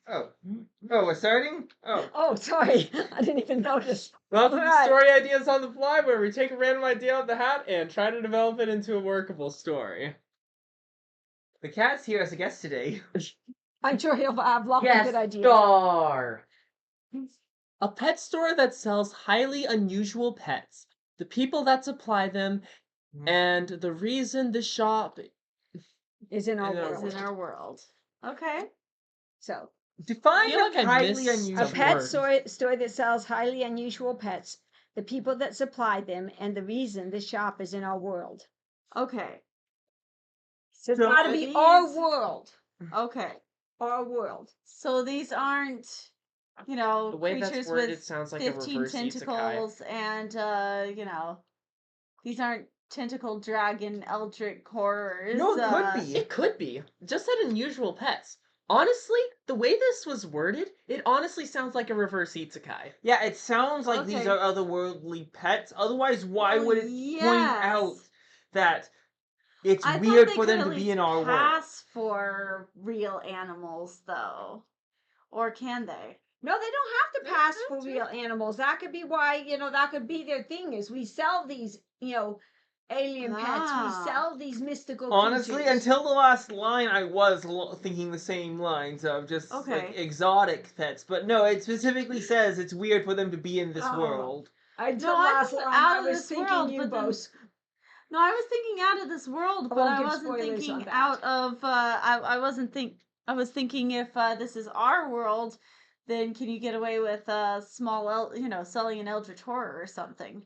Oh. Oh, we're starting? Oh. Oh, sorry. I didn't even notice. Welcome to Alright. Story Ideas on the Fly, where we take a random idea out of the hat and try to develop it into a workable story. The cat's here as a guest today. I'm sure he'll have lots of good ideas. Star. A pet store that sells highly unusual pets, the people that supply them, and the reason the shop Is in our In our world. Is in our world. Okay. So, Define I feel like I highly missed unusual. a some pet words. store that sells highly unusual pets, the people that supply them, and the reason the shop is in our world. Okay. So it's So got to be these- our world. Okay. Our world. So these aren't, The way creatures that's worded with sounds like a 15 reverse isekai. tentacles and, these aren't tentacle dragon eldritch horrors. No, it could be. It could be. Just said unusual pets. Honestly, the way this was worded, it honestly sounds like a reverse isekai. Yeah, it sounds like these Okay. are otherworldly pets. Otherwise, why Well, would it point out yes. that it's I thought weird they for could them at to be least in our world? pass for real animals, though. Or can they? No, they don't have to They pass don't for have to. real animals. That could be why, that could be their thing is we sell these, alien pets. Ah. We sell these mystical Honestly, creatures. until the last line, I was thinking the same lines of just like Okay. exotic pets. But no, it specifically says it's weird for them to be in this Oh. world. Until No, I last thought line, out I of was this thinking world, you but then- both. No, I was thinking out of this world, I but won't I give wasn't spoilers thinking on that. out of. I wasn't think. I was thinking if this is our world, then can you get away with selling an eldritch horror or something?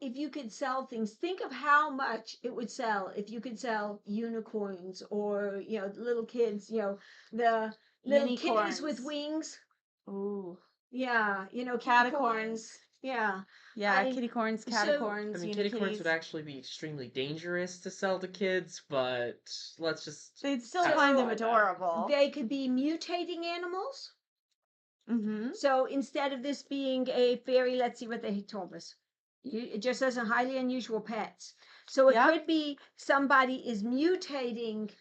If you could sell things, think of how much it would sell if you could sell unicorns or little kids, the little kitties with Unicorns. wings. Ooh, Yeah, catacorns. Yeah. Yeah, I- kitty corns, so- catacorns, I mean, kitty corns unikitties. would actually be extremely dangerous to sell to kids, but let's just. They'd still pass find them by that. adorable. They could be mutating animals. Mm-hmm. So instead of this being a fairy, let's see what they told us. It just says a highly unusual pets. So it Yep. could be somebody is mutating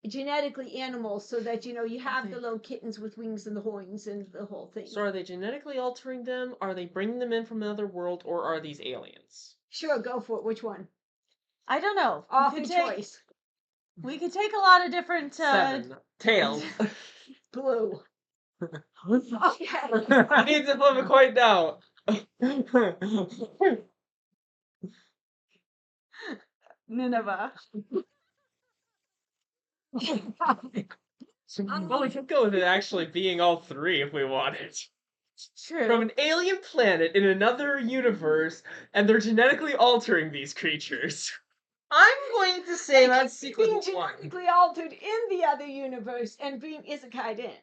genetically animals so that you have Okay. the little kittens with wings and the horns and the whole thing. So are they genetically altering them? Are they bringing them in from another world, or are these aliens? Sure, go for it. Which one? I don't know. Offer choice. We could take a lot of different. 7. Tails. Blue. Okay. I need to flip a coin now. Nineveh. Well, we could go with it actually being all 3 if we wanted. True. From an alien planet in another universe, and they're genetically altering these creatures. I'm going to say let's stick being with one. genetically altered in the other universe and being isekai'd in.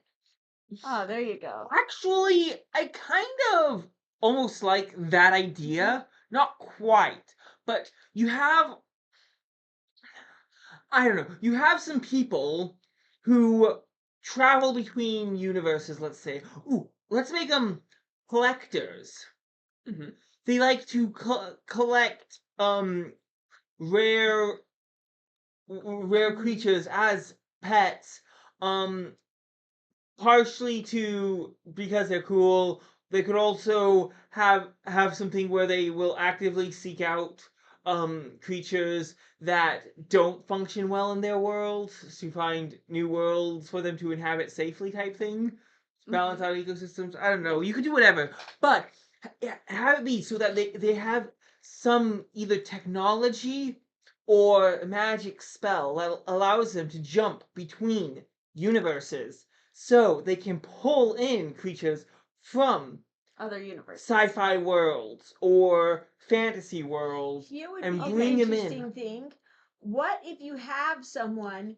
Oh, there you go. Actually, I kind of almost like that idea. Not quite, but you have. I don't know. You have some people who travel between universes, let's say. Ooh, let's make them collectors. Mhm. They like to collect rare creatures as pets. Partially because they're cool. They could also have something where they will actively seek out creatures that don't function well in their world to find new worlds for them to inhabit safely type thing. Balance out ecosystems. I don't know. You could do whatever. But have it be so that they have some either technology or magic spell that allows them to jump between universes so they can pull in creatures from Other universes. sci-fi worlds or fantasy worlds Here would and be bring an them interesting in. thing. What if you have someone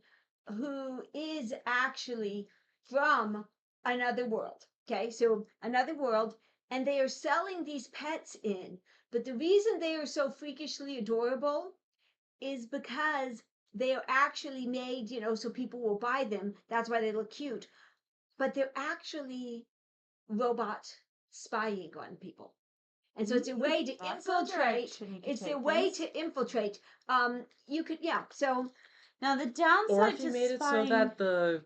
who is actually from another world? Okay, so another world, and they are selling these pets in. But the reason they are so freakishly adorable is because they are actually made, so people will buy them. That's why they look cute. But they're actually robot spying on people. And so it's a way to That's a infiltrate. direction you could It's a take way things. to infiltrate. You could, yeah. So Now the Or downside if you to made it so spying. that the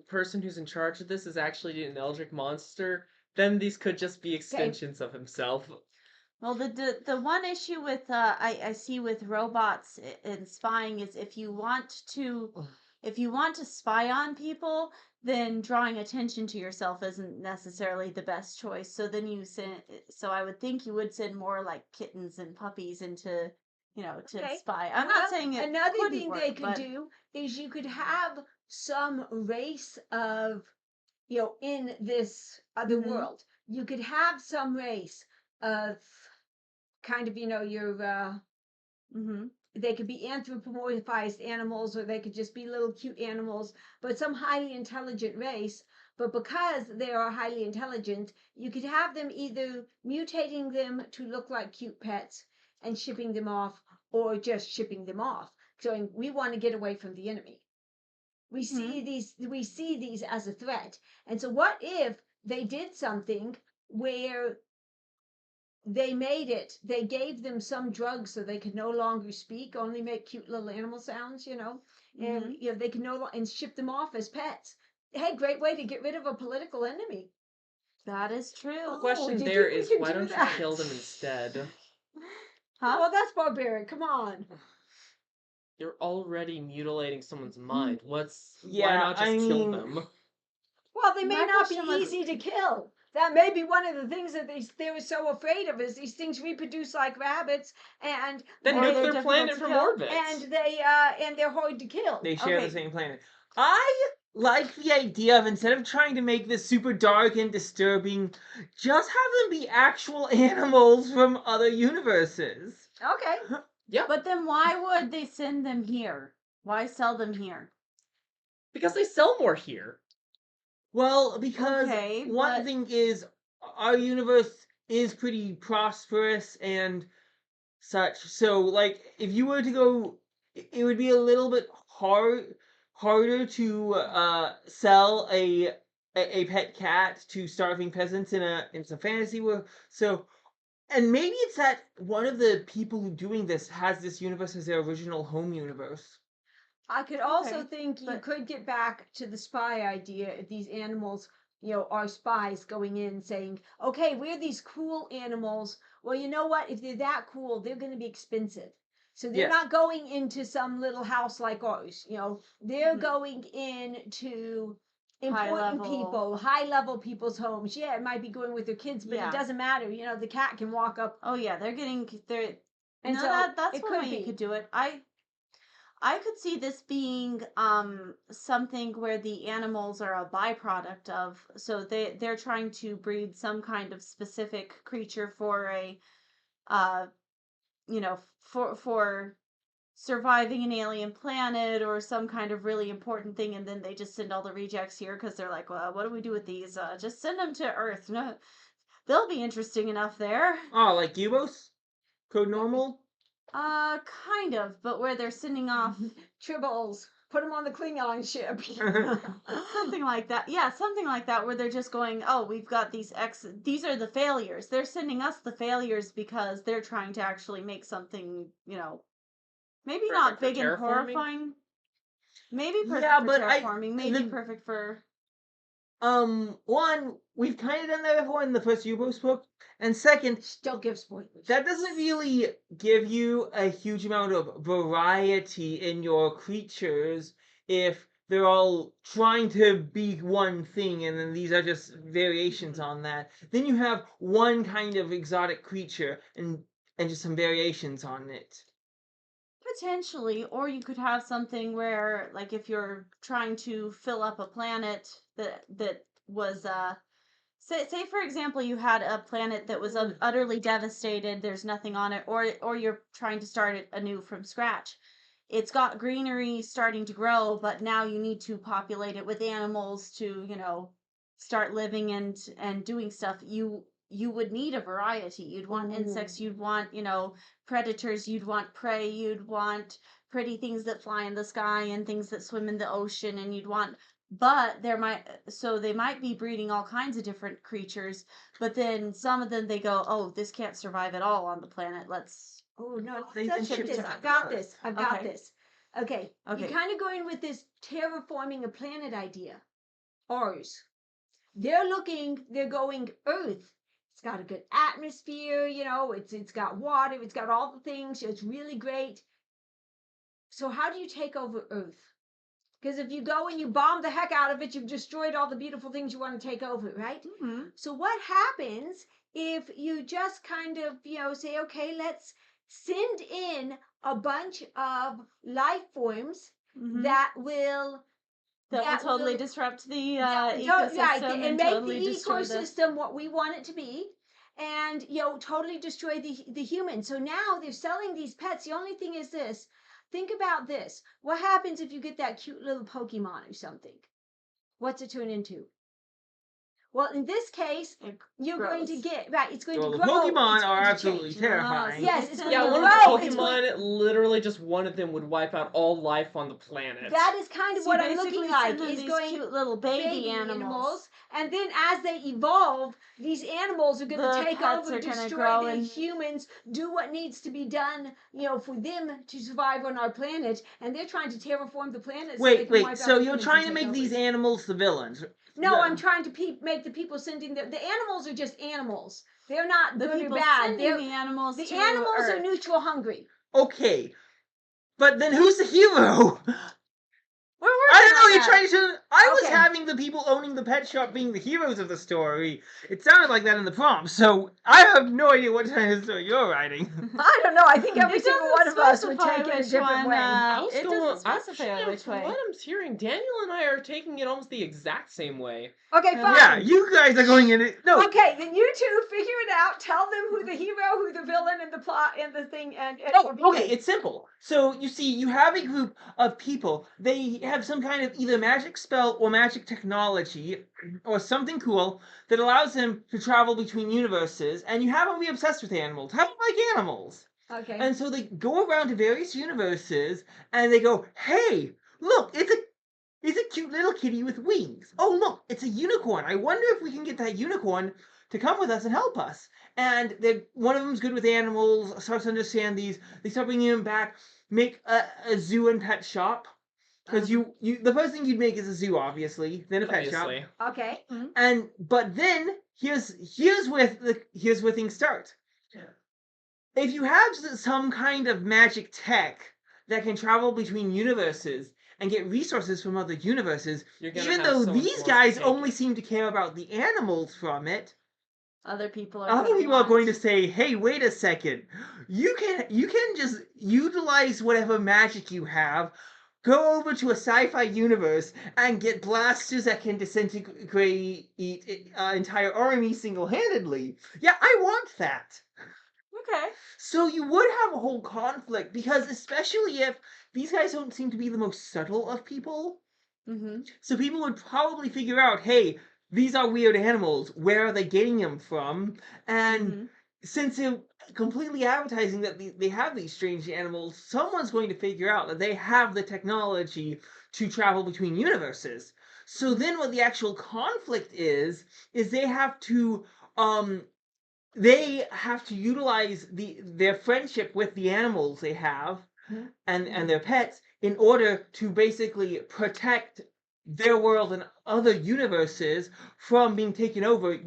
person who's in charge of this is actually an eldritch monster, then these could just be extensions of himself. Well, the one issue with I see with robots and spying is if you want to spy on people, then drawing attention to yourself isn't necessarily the best choice. So then you send. So I would think you would send more like kittens and puppies into, to okay. spy. I'm not Well, saying it another couldn't thing work, they could but do is you could have some race of, in this other Mhm. world, you could have some race of kind of, your Mhm. they could be anthropomorphized animals, or they could just be little cute animals, but some highly intelligent race. But because they are highly intelligent, you could have them either mutating them to look like cute pets and shipping them off, or just shipping them off, saying we want to get away from the enemy. We see these as a threat. And so what if they did something where they gave them some drugs so they could no longer speak, only make cute little animal sounds, and Mhm. they could and ship them off as pets. Hey, great way to get rid of a political enemy. That is The true. question Do you there think we is can why do don't you that? kill them instead? Huh? Well, that's barbaric. Come on. You're already mutilating someone's Mm. mind. Why Yeah, not I just kill mean, them? Well, they may My not be question was, easy to kill. That may be one of the things that they were so afraid of, is these things reproduce like rabbits, and Then Or they nuke they're their difficult planet to from kill, orbit. and they're hard to kill. they share the Okay. same planet. I like the idea of, instead of trying to make this super dark and disturbing, just have them be actual animals from other universes. Okay. Yeah, but then why would they send them here? Why sell them here? because they sell more here. Well, because Okay, one but thing is, our universe is pretty prosperous and such. So, like, if you were to go, it would be a little bit harder to sell a pet cat to starving peasants in some fantasy world. So, and maybe it's that one of the people who doing this has this universe as their original home universe. I could also Okay, think you but could get back to the spy idea if these animals, are spies going in saying, okay, we're these cool animals. Well, you know what? If they're that cool, they're going to be expensive. So they're Yes. not going into some little house like ours. They're Mhm. going into high important level. people, high level people's homes. Yeah, it might be going with their kids, but it Yeah. doesn't matter. The cat can walk up. Oh yeah, they're And no, so that's it one could way you be. could do it. I could see this being something where the animals are a byproduct of, so they're trying to breed some kind of specific creature for a uh for surviving an alien planet or some kind of really important thing, and then they just send all the rejects here because they're like, well, what do we do with these? Just send them to Earth. No, they'll be interesting enough there. Oh, like Ubos? Code Normal? Kind of, but where they're sending off Tribbles. Put them on the Klingon ship. something like that. Yeah, something like that, where they're just going, oh, we've got these are the failures. They're sending us the failures because they're trying to actually make something, maybe Perfect not for big and terraforming? horrifying. Maybe perfect Yeah, for but terraforming. Maybe the perfect for. one, we've kind of done that before in the first Ubos book, and second, Don't give spoilers. that doesn't really give you a huge amount of variety in your creatures if they're all trying to be one thing and then these are just variations on that. Then you have one kind of exotic creature and just some variations on it. Potentially, or you could have something where, like, if you're trying to fill up a planet that was say for example you had a planet that was utterly devastated, there's nothing on it, or you're trying to start it anew from scratch. It's got greenery starting to grow, but now you need to populate it with animals to, start living and doing stuff. You would need a variety. You'd want insects, you'd want, predators, you'd want prey, you'd want pretty things that fly in the sky and things that swim in the ocean, and you'd want but they might be breeding all kinds of different creatures, but then some of them they go, oh, this can't survive at all on the planet. Let's Oh no, They've let's been get shipped this. to I've got Earth. this. I've got Okay. this. Okay. Okay. You're kind of going with this terraforming a planet idea. Ours. They're going Earth. It's got a good atmosphere, it's got water, it's got all the things, it's really great. So how do you take over Earth? Because if you go and you bomb the heck out of it, you've destroyed all the beautiful things you want to take over, right? Mhm. So what happens if you just kind of, say, okay, let's send in a bunch of life forms Mhm. that will That will that totally will disrupt the right, ecosystem and and make totally the destroy the. ecosystem what we want it to be, and totally destroy the human. So now they're selling these pets. The only thing is this: think about this. What happens if you get that cute little Pokemon or something? What's it turn into? Well, in this case, It you're going to grows. get right. It's going Well, to the grow. Pokemon It's going are to absolutely change. terrifying. Yes, it's going Yeah, to one of grow. the It's going. Pokemon, literally just one of them would wipe out all life on the planet. That is kind of So you what I'm looking basically like. send them Is these going cute little baby animals. and then as they evolve, these animals are going The to take pets over, are gonna destroy grow the and- humans, do what needs to be done, for them to survive on our planet. And they're trying to terraform the planet. So they Wait, can wipe out so the you're humans trying and to take make these over. animals the villains? No, Yeah. I'm trying to make the people sending the animals are just animals. They're not The good or people bad. sending They're the animals the to animals are Earth. neutral hungry. Okay, but then who's the hero? We're I working don't know. on You're that. trying to. I was Okay. having the people owning the pet shop being the heroes of the story. It sounded like that in the prompt, so I have no idea what kind of story you're writing. I don't know. I think every It single doesn't one of us would specify take it a which different one, way. It doesn't specify actually, which from way. what I'm hearing, Daniel and I are taking it almost the exact same way. Okay, Really? fine. Yeah, you guys are going in it. No, Okay, then you two figure it out. Tell them who the hero, who the villain, and the plot, and the thing, and Oh, it'll be okay, good. it's simple. So, you see, you have a group of people. They have some kind of either magic spell or magic technology or something cool that allows them to travel between universes, and you have them be obsessed with animals. Have them like animals. Okay. And so they go around to various universes and they go, hey, look, it's a cute little kitty with wings. Oh, look, it's a unicorn. I wonder if we can get that unicorn to come with us and help us. And one of them's good with animals, starts to understand these. They start bringing him back, make a zoo and pet shop. Because the first thing you'd make is a zoo, obviously, then a pet shop. Obviously. Okay. But then here's where things start. If you have some kind of magic tech that can travel between universes and get resources from other universes, You're gonna even have though so much these more guys to take only it. seem to care about the animals from it, Other people are other gonna people are want- going to say, "Hey, wait a second! You can just utilize whatever magic you have, go over to a sci-fi universe and get blasters that can disintegrate entire armies single-handedly. Yeah, I want that." Okay. So you would have a whole conflict because especially if these guys don't seem to be the most subtle of people, Mm-hmm. so people would probably figure out, hey, these are weird animals. Where are they getting them from? And Mm-hmm. since they're completely advertising that they have these strange animals, someone's going to figure out that they have the technology to travel between universes. So then what the actual conflict is um they have to utilize their friendship with the animals they have Mhm. and their pets in order to basically protect their world and other universes from being taken over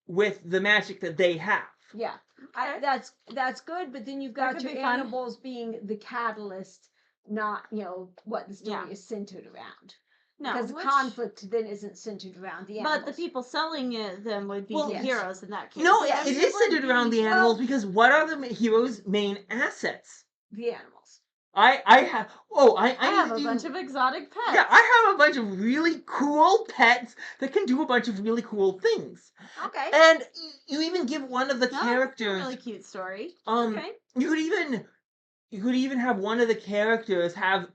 with the magic that they have. Yeah. Okay. That's good, but then you've That got could your be fun. animals being the catalyst, not what the story Yeah. is centered around. No, Because the conflict then isn't centered around the animals. But the people selling them would be Well, the yes. heroes in that case. No, Yes. it I mean, is would centered around be- the animals because what are the hero's main assets? The animals. I have I I have need a to bunch of exotic pets. yeah, I have a bunch of really cool pets that can do a bunch of really cool things. Okay. And you even give one of the No, that's a characters really cute story. Okay. you could even have one of the characters have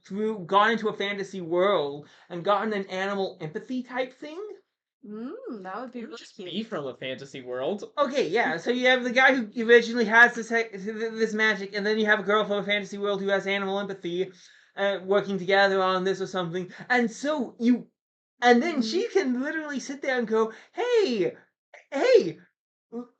gone into a fantasy world and gotten an animal empathy type thing. That would be You really just cute. be from a fantasy world. Okay, yeah. So you have the guy who originally has this magic, and then you have a girl from a fantasy world who has animal empathy, working together on this or something. And so and then Mhm. she can literally sit there and go, "Hey, hey,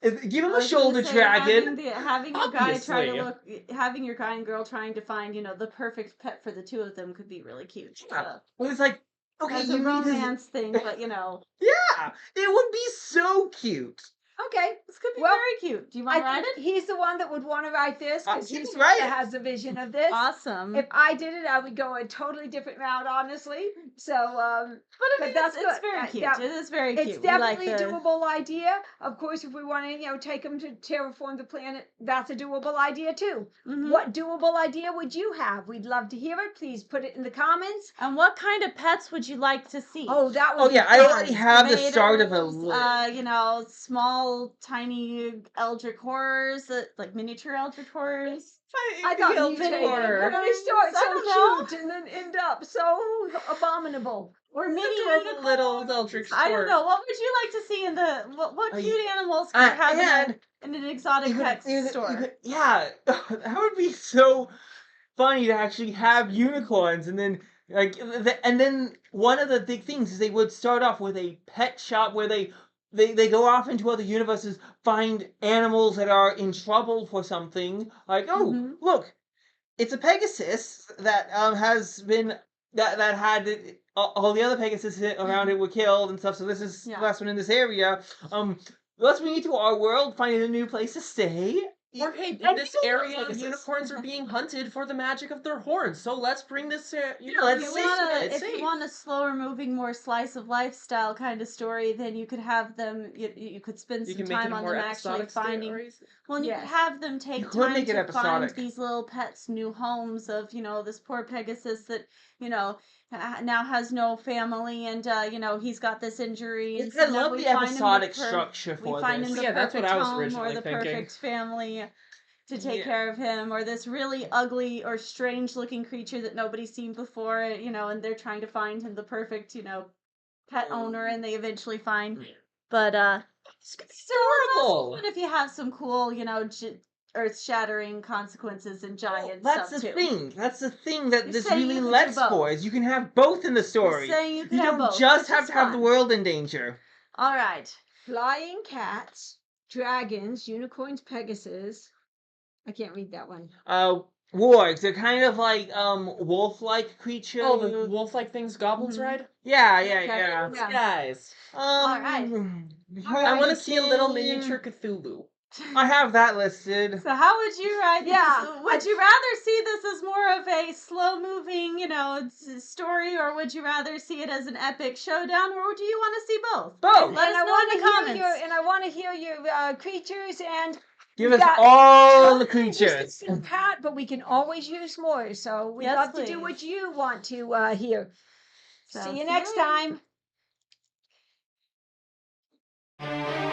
give him I a was gonna shoulder say having dragon." the having your guy try to Obviously. look having your guy and girl trying to find, the perfect pet for the two of them could be really cute. Yeah. Well, it's like, okay, As a you need this. romance thing, but Yeah, it would be so cute. Okay. this could be Well, very cute. Do you I want to ride think it? he's the one that would want to write this because He's he's the one right. that has the vision of this. Awesome. If I did it, I would go a totally different route, honestly. So, but I but mean, that's it's good. very cute. That- It is very it's cute. We like definitely a the doable idea. Of course, if we want to, take them to terraform the planet, that's a doable idea too. Mhm. What doable idea would you have? We'd love to hear it. Please put it in the comments. And what kind of pets would you like to see? Oh, that would Oh be yeah, I fun. already have the start of a Tomatoes, list. small, tiny eldritch horrors, like miniature eldritch horrors. I thought the mutating. horror. When they start I don't know. so cute and then end up so abominable. Or mini Adorable little Eldritch I don't Sport. know. What would you like to see in the what I- cute animals could you have and in an exotic you could- pet you could- store? you could- yeah, that would be so funny to actually have unicorns, and then and then one of the big things is they would start off with a pet shop where they go off into other universes, find animals that are in trouble for something. Like, oh, Mhm. look, it's a Pegasus that has been that had all the other Pegasus around it were killed and stuff. So this is Yeah. the last one in this area. Let's bring it to our world, find a new place to stay. Or hey, in And this people love area, Pegasus. unicorns are being hunted for the magic of their horns. So let's bring this. let's If see It's you safe. want a slower moving, more slice of lifestyle kind of story, then you could have them. You could spend You some can make it time a on more them actually episodic finding. stories. Well, and you Yes. could have them take could time make it to find episodic. these little pets new homes of this poor Pegasus that now has no family, and he's got this injury, and I so now love we the find him episodic the per- structure we for find this. him the Yeah, that's what perfect I was home or originally the thinking. perfect family to take Yeah. care of him, or this really ugly or strange looking creature that nobody's seen before, and they're trying to find him the perfect, pet owner, and they eventually find. But It's gonna be still, it's also adorable. fun if you have some cool, earth-shattering consequences and giant That's stuff the too. thing. That's the thing that You're this saying really you could do lets both. for is you can have both in the story. saying you could You have don't both, just which have is to have the fun. world in danger. All right. Flying cats, dragons, unicorns, Pegasus. I can't read that one. Wargs. They're kind of like wolf-like creatures. Oh, the wolf-like things goblins Mhm. ride. Yeah, Okay. yeah. Yeah. Guys, Alright. I want to see a little Hurricane. miniature Cthulhu. I have that listed. So how would you ride Yeah, this? Would you rather see this as more of a slow-moving, story, or would you rather see it as an epic showdown, or do you want to see both? Both. Let and us I know want in to the hear comments. your creatures and Give we us got- all the Just a creatures. few, Pat, but we can always use more. So we'd Yes, love to do please. what you want to hear. So, See you next later. time.